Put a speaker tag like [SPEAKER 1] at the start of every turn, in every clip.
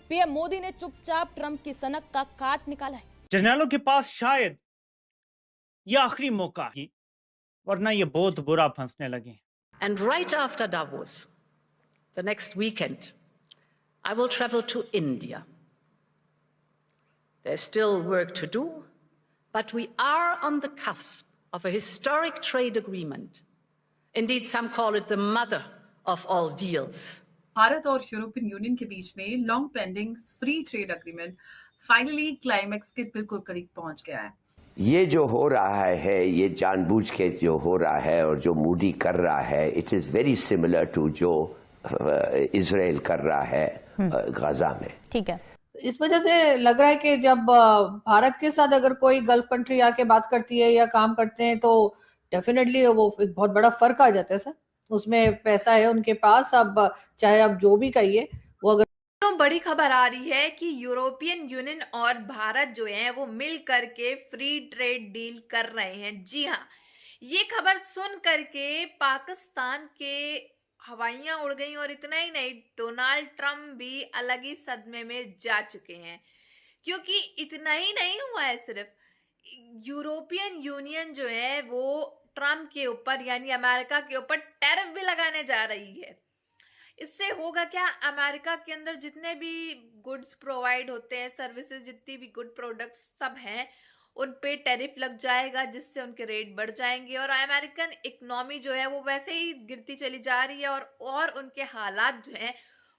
[SPEAKER 1] PM Modi ने चुपचाप Trump की सनक का काट निकाला है।
[SPEAKER 2] जर्नैलों के पास शायद ये आखिरी मौका ही, वरना ये बहुत बुरा फंसने लगे।
[SPEAKER 3] And right after Davos, the next weekend, I will travel to India. There's still work to do, but we are on the cusp of a historic trade agreement. Indeed, some call it the mother of all deals.
[SPEAKER 4] Bharat और European union के बीच में long pending free trade agreement finally climax के बिल्कुल करीब पहुंच गया है।
[SPEAKER 5] ये जो हो रहा है, ये जानबूझ के जो हो रहा है और जो मोदी कर रहा है, it is very similar to जो इजराइल कर रहा है गाजा में।
[SPEAKER 1] ठीक है,
[SPEAKER 6] इस वजह से लग रहा है कि जब भारत के साथ अगर कोई गल्फ कंट्री आके बात करती है या काम करते हैं तो डेफिनेटली वो एक बहुत बड़ा फर्क आ जाता है सर। उसमें पैसा है उनके पास, अब चाहे आप जो भी कहिए वो अगर
[SPEAKER 7] तो बड़ी खबर आ रही है कि यूरोपियन यूनियन और भारत जो है वो मिल करके फ्री ट्रेड डील कर रहे हैं। जी हाँ, ये खबर सुन करके पाकिस्तान के हवाइयां उड़ गई और इतना ही नहीं, डोनाल्ड ट्रंप भी अलग ही सदमे में जा चुके हैं। क्योंकि इतना ही नहीं हुआ है, सिर्फ यूरोपियन यूनियन जो है वो ट्रंप के ऊपर यानी अमेरिका के ऊपर टैरिफ भी लगाने जा रही है। इससे होगा क्या, अमेरिका के अंदर जितने भी गुड्स प्रोवाइड होते हैं, सर्विसेज, जितनी भी गुड प्रोडक्ट्स सब हैं, उन पे टैरिफ लग जाएगा, जिससे उनके रेट बढ़ जाएंगे और अमेरिकन इकोनॉमी जो है वो वैसे ही गिरती चली जा रही है और उनके हालात जो हैं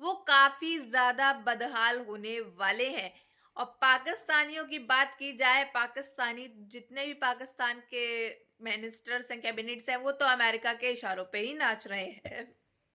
[SPEAKER 7] वो काफ़ी ज़्यादा बदहाल होने वाले हैं। और पाकिस्तानियों की बात की जाए, पाकिस्तानी जितने भी पाकिस्तान के मिनिस्टर्स हैं, कैबिनेट्स हैं, वो तो अमेरिका के इशारों पे ही नाच रहे हैं।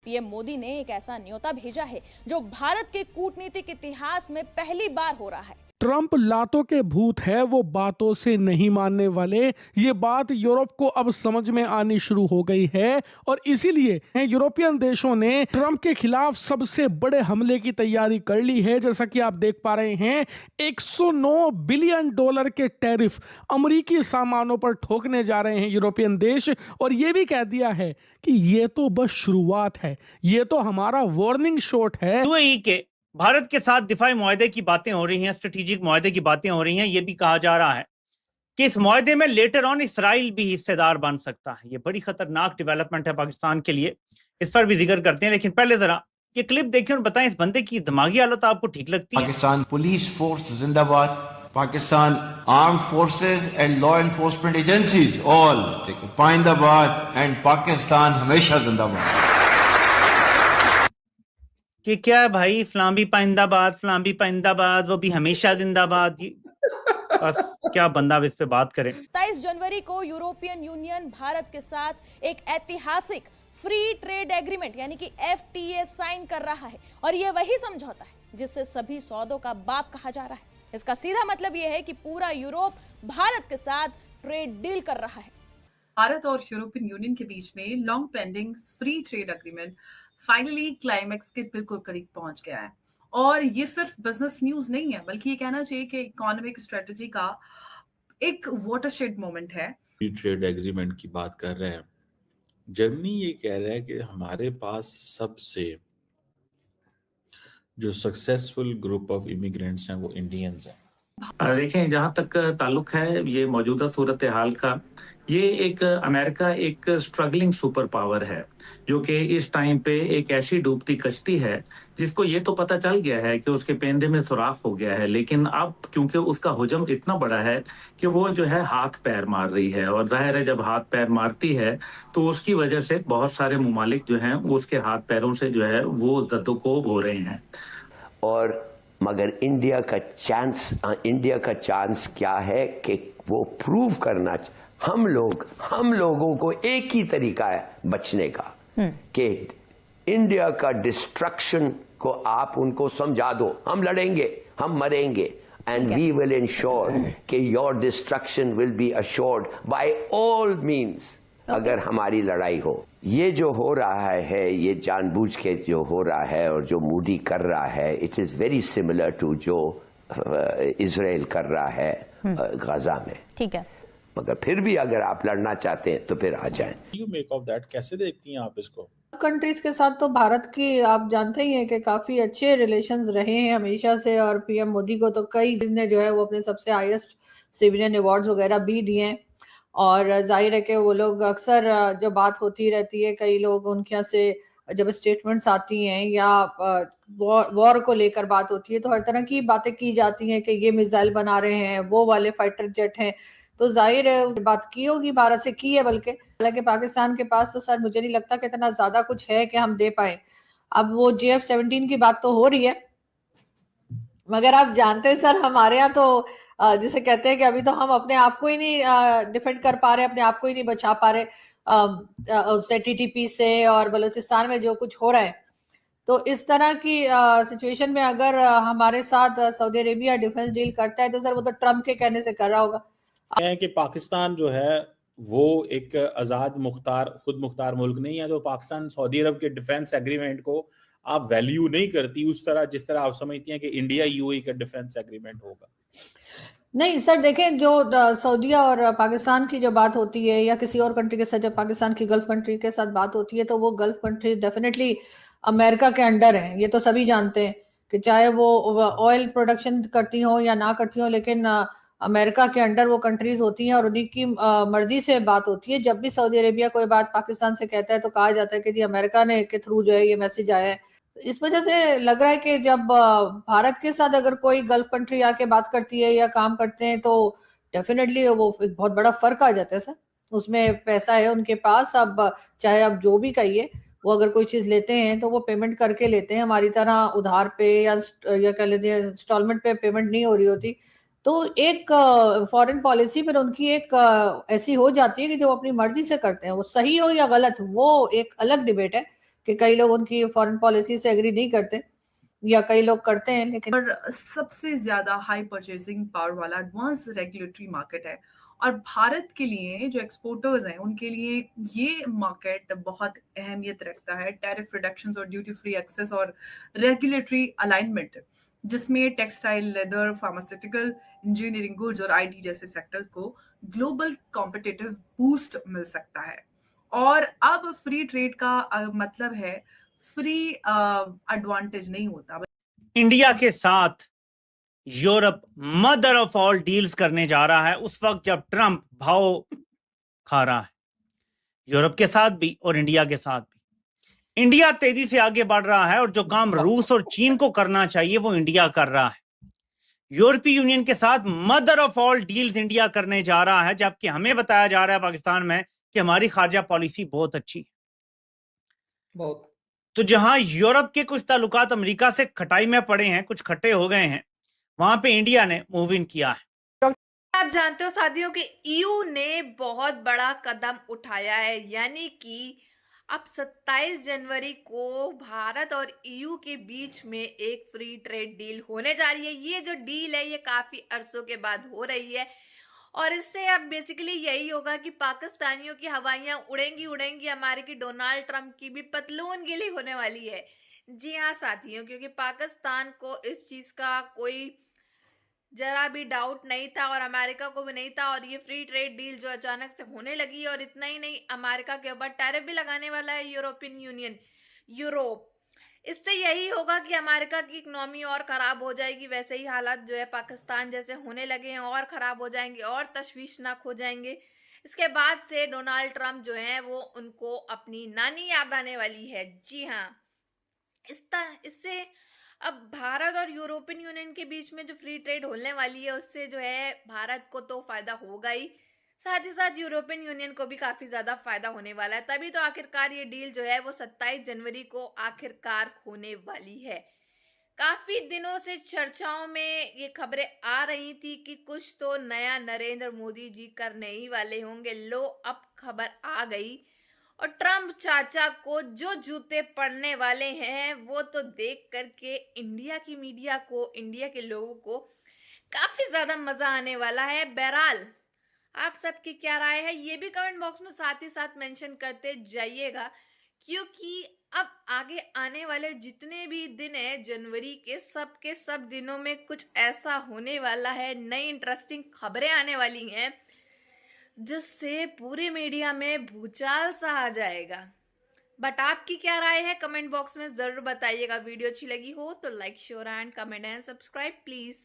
[SPEAKER 1] पीएम मोदी ने एक ऐसा न्योता भेजा है जो भारत के कूटनीतिक इतिहास में पहली बार हो रहा है।
[SPEAKER 8] ट्रंप लातों के भूत है, वो बातों से नहीं मानने वाले। ये बात यूरोप को अब समझ में आनी शुरू हो गई है और इसीलिए यूरोपियन देशों ने ट्रंप के खिलाफ सबसे बड़े हमले की तैयारी कर ली है। जैसा कि आप देख पा रहे हैं, $109 बिलियन के टैरिफ अमेरिकी सामानों पर ठोकने जा रहे हैं यूरोपियन देश। और ये भी कह दिया है कि ये तो बस शुरुआत है, ये तो हमारा वार्निंग शॉट है।
[SPEAKER 2] यूएई के भारत के साथ दिफाई मुआहदे की बातें हो रही हैं, स्ट्रेटेजिक मुआहदे की बातें हो रही हैं। ये भी कहा जा रहा है कि इस मुआहदे में लेटर ऑन इसराइल भी हिस्सेदार बन सकता है। ये बड़ी खतरनाक डेवलपमेंट है पाकिस्तान के लिए, इस पर भी जिक्र करते हैं। लेकिन पहले जरा ये क्लिप देखें और बताएं इस बंदे की दिमागी हालत आपको ठीक लगती है?
[SPEAKER 9] पाकिस्तान पुलिस फोर्स जिंदाबाद, Pakistan armed forces and law enforcement agencies all पाइंदाबाद एंड पाकिस्तान हमेशा जिंदाबाद।
[SPEAKER 2] कि क्या है भाई, फलांबी पाइंदाबाद, वो भी हमेशा जिंदाबाद। बस क्या बंदा इस पे बात करे।
[SPEAKER 1] 27 जनवरी को यूरोपियन यूनियन भारत के साथ एक ऐतिहासिक फ्री ट्रेड एग्रीमेंट यानी कि FTA साइन कर रहा है और यह वही समझौता है जिससे सभी सौदों का बाप कहा जा रहा है। इसका सीधा मतलब यह है कि पूरा यूरोप भारत के साथ ट्रेड डील कर रहा है।
[SPEAKER 4] भारत और यूरोपियन यूनियन के बीच में long pending free trade agreement finally climax के बिल्कुल करीब पहुंच गया है। और ये सिर्फ बिजनेस न्यूज नहीं है, बल्कि ये कहना चाहिए कि इकोनॉमिक स्ट्रेटजी का एक वाटरशेड मोमेंट है।
[SPEAKER 10] फ्री ट्रेड एग्रीमेंट की बात कर रहे हैं। जर्मनी ये कह रहा है कि हमारे पास सबसे जो सक्सेसफुल ग्रुप ऑफ इमिग्रेंट्स हैं वो इंडियंस हैं।
[SPEAKER 11] देखें, जहां तक ताल्लुक है ये मौजूदा सूरत हाल का, ये एक अमेरिका एक स्ट्रगलिंग सुपर पावर है जो कि इस टाइम पे एक ऐसी डूबती कश्ती है जिसको ये तो पता चल गया है कि उसके पेंदे में सुराख हो गया है, लेकिन अब क्योंकि उसका हुजम इतना बड़ा है कि वो जो है हाथ पैर मार रही है। और जाहिर है जब हाथ पैर मारती है तो उसकी वजह से बहुत सारे मुमालिक जो हैं उसके हाथ पैरों से जो है वो जद्दोकोब हो रहे हैं।
[SPEAKER 5] और मगर इंडिया का चांस क्या है कि वो प्रूव करना, हम लोगों को एक ही तरीका है बचने का कि इंडिया का डिस्ट्रक्शन को आप उनको समझा दो, हम लड़ेंगे, हम मरेंगे, एंड वी विल इंश्योर कि your destruction will be assured by all means. अगर हमारी लड़ाई हो, ये जो हो रहा है, ये जानबूझ के जो हो रहा है और जो मोदी कर रहा है, it is very similar to जो इजराइल कर रहा है गाजा में।
[SPEAKER 1] ठीक है,
[SPEAKER 5] मगर फिर भी अगर आप लड़ना चाहते हैं तो फिर आ जाएं।
[SPEAKER 10] यू मेक ऑफ दैट, कैसे देखती हैं आप इसको?
[SPEAKER 6] कंट्रीज के साथ तो भारत की आप जानते ही हैं कि काफी अच्छे रिलेशंस रहे हैं हमेशा से, और पीएम मोदी को तो कई ने जो है वो अपने सबसे हाईएस्ट सिविलियन अवार्ड्स वगैरह भी दिए हैं। और जाहिर है कि वो लोग अक्सर जो बात होती रहती है, कई लोग उनके यहाँ से जब स्टेटमेंट्स आती हैं या वॉर को लेकर बात होती है तो हर तरह की बातें की जाती हैं कि ये मिसाइल बना रहे हैं, वो वाले फाइटर जेट हैं, तो जाहिर है बात की होगी, भारत से की है बल्कि। हालांकि पाकिस्तान के पास तो सर मुझे नहीं लगता कि इतना ज्यादा कुछ है कि हम दे पाए। अब वो JF-17 की बात तो हो रही है, मगर आप जानते हैं सर हमारे यहाँ तो जिसे कहते हैं कि अभी तो हम अपने आप को ही नहीं डिफेंड कर पा रहे, अपने आप को ही नहीं बचा पा रहे उससे, TTP से और बलूचिस्तान में जो कुछ हो रहा है। तो इस तरह की सिचुएशन में अगर हमारे साथ सऊदी अरेबिया डिफेंस डील करता है तो सर वो तो ट्रम्प के कहने से कर रहा होगा।
[SPEAKER 10] है कि पाकिस्तान जो है वो एक आज़ाद मुख्तार खुद मुख्तार मुल्क नहीं है, तो पाकिस्तान सऊदी अरब के डिफेंस एग्रीमेंट को आप वैल्यू नहीं करती उस तरह जिस तरह आप समझती हैं कि इंडिया UAE का डिफेंस एग्रीमेंट होगा।
[SPEAKER 6] नहीं सर देखें, जो सऊदीया और पाकिस्तान की जो बात होती है या किसी और कंट्री के साथ, जब पाकिस्तान की गल्फ कंट्री के साथ बात होती है तो वो गल्फ कंट्री डेफिनेटली अमेरिका के अंडर है, ये तो सभी जानते हैं कि चाहे वो ऑयल प्रोडक्शन करती हो या ना करती हो, लेकिन अमेरिका के अंडर वो कंट्रीज होती हैं और उन्हीं की मर्जी से बात होती है। जब भी सऊदी अरेबिया कोई बात पाकिस्तान से कहता है तो कहा जाता है कि जी अमेरिका ने के थ्रू जो है ये मैसेज आया है। इस वजह से लग रहा है कि जब भारत के साथ अगर कोई गल्फ कंट्री आके बात करती है या काम करते हैं तो डेफिनेटली वो एक बहुत बड़ा फर्क आ जाता है सर। उसमें पैसा है उनके पास, अब चाहे आप जो भी कहिए, वो अगर कोई चीज लेते हैं तो वो पेमेंट करके लेते हैं, हमारी तरह उधार पे या कह लेते हैं इंस्टॉलमेंट पे पेमेंट नहीं हो रही होती। तो एक फॉरेन पॉलिसी पर उनकी एक ऐसी हो जाती है कि जो अपनी मर्जी से करते हैं, वो सही हो या गलत वो एक अलग डिबेट है कि कई लोग उनकी फॉरेन पॉलिसी से एग्री नहीं करते या कई लोग करते हैं, लेकिन
[SPEAKER 4] और सबसे ज्यादा हाई परचेसिंग पावर वाला एडवांस रेगुलेटरी मार्केट है, और भारत के लिए जो एक्सपोर्टर्स हैं उनके लिए ये मार्केट बहुत अहमियत रखता है। टैरिफ रिडक्शंस और ड्यूटी फ्री एक्सेस और रेगुलेटरी अलाइनमेंट, जिसमें textile, leather, pharmaceutical, engineering goods और IT जैसे सेक्टर्स को ग्लोबल कॉम्पिटिटिव बूस्ट मिल सकता है। और अब फ्री ट्रेड का मतलब है फ्री एडवांटेज नहीं होता।
[SPEAKER 2] इंडिया के साथ Europe mother of all deals करने जा रहा है उस वक्त जब ट्रंप भाव खा रहा है, यूरोप के साथ भी और इंडिया के साथ भी। इंडिया तेजी से आगे बढ़ रहा है और जो काम रूस और चीन को करना चाहिए वो इंडिया कर रहा है। यूरोपीय यूनियन के साथ mother of all deals India करने जा रहा है, जबकि हमें बताया जा रहा है पाकिस्तान में कि हमारी खारजा पॉलिसी बहुत अच्छी है।
[SPEAKER 6] बहुत
[SPEAKER 2] तो जहां यूरोप के कुछ ताल्लुकात अमेरिका से खटाई में पड़े हैं, कुछ खट्टे हो गए हैं, वहां पे इंडिया ने मूव इन किया है।
[SPEAKER 7] आप जानते हो साथियों कि EU ने बहुत बड़ा कदम उठाया है, यानी कि अब 27 जनवरी को भारत और EU के बीच में एक फ्री ट्रेड डील होने जा रही है। ये जो डील है ये काफी अरसों के बाद हो रही है और इससे अब बेसिकली यही होगा कि पाकिस्तानियों की हवाइयां उड़ेंगी, हमारे की डोनाल्ड ट्रंप की भी पतलून गिली होने वाली है। जी हाँ साथियों, क्योंकि पाकिस्तान को इस चीज का कोई जरा भी डाउट नहीं था और अमेरिका को भी नहीं था, और ये फ्री ट्रेड डील जो अचानक से होने लगी, और इतना ही नहीं अमेरिका के ऊपर टैरिफ भी लगाने वाला है यूरोपियन यूनियन, यूरोप। इससे यही होगा कि अमेरिका की इकोनॉमी और खराब हो जाएगी, वैसे ही हालात जो है पाकिस्तान जैसे होने लगे हैं और खराब हो जाएंगे और तशवीशनाक हो जाएंगे। इसके बाद से डोनाल्ड ट्रंप जो है वो उनको अपनी नानी याद आने वाली है। जी हाँ, इससे अब भारत और यूरोपियन यूनियन के बीच में जो फ्री ट्रेड होने वाली है उससे जो है भारत को तो फायदा होगा ही, साथ ही साथ यूरोपियन यूनियन को भी काफी ज्यादा फायदा होने वाला है। तभी तो आखिरकार ये डील जो है वो 27 जनवरी को आखिरकार होने वाली है। काफी दिनों से चर्चाओं में ये खबरें आ रही थी कि कुछ तो नया नरेंद्र मोदी जी करने ही वाले होंगे। लो अब खबर आ गई, और ट्रंप चाचा को जो जूते पड़ने वाले हैं वो तो देख करके इंडिया की मीडिया को, इंडिया के लोगों को काफी ज्यादा मजा आने वाला है। बहरहाल आप सबकी क्या राय है ये भी कमेंट बॉक्स में साथ ही साथ मेंशन करते जाइएगा, क्योंकि अब आगे आने वाले जितने भी दिन है जनवरी के सब दिनों में कुछ ऐसा होने वाला है, नई इंटरेस्टिंग खबरें आने वाली हैं जिससे पूरे मीडिया में भूचाल सा आ जाएगा। बट आपकी क्या राय है कमेंट बॉक्स में जरूर बताइएगा। वीडियो अच्छी लगी हो तो like share and comment and subscribe please.